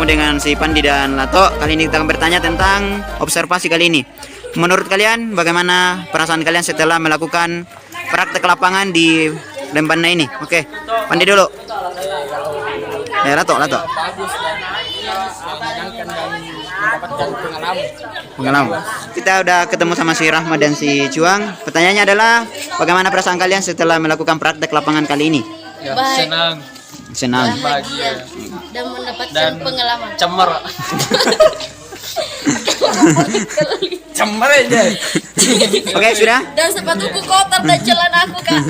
bertemu dengan si Pandi dan Lato. Kali ini kita akan bertanya tentang observasi kali ini. Menurut kalian, bagaimana perasaan kalian setelah melakukan praktek lapangan di Lembana ini? Oke, Pandi dulu. Lato. Bagus dan menyenangkan dan mendapatkan Pengalaman. Kita udah ketemu sama si Rahma dan si Cuang. Pertanyaannya adalah, bagaimana perasaan kalian setelah melakukan praktek lapangan kali ini? ya, Baik. Senang. Bahagia dan mendapatkan dan pengalaman. cemer cemer aja. Oke, sudah? Dan sepatuku kotor dan celana aku, Kak.